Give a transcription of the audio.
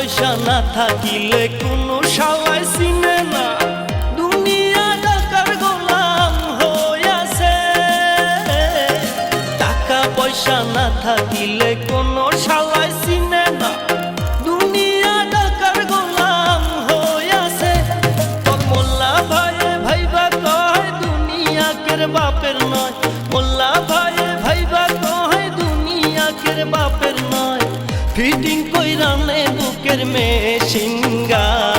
পয়সা না থাকিলে কোনো শালাই চিনে না, দুনিয়া টাকার গোলাম হইয়াছে। টাকা পয়সা না থাকিলে কোনো শালাই চিনে না, দুনিয়া টাকার গোলাম হইয়াছে। তোর মোল্লা ভাইয়ে ভাইবা কয় দুনিয়া কের বাপের নয়, মোল্লা ভাইয়ে ভাইবা কয় দুনিয়া কের বাপের নয়। ফিটিং কইরা নে বুকের মেশিন গান।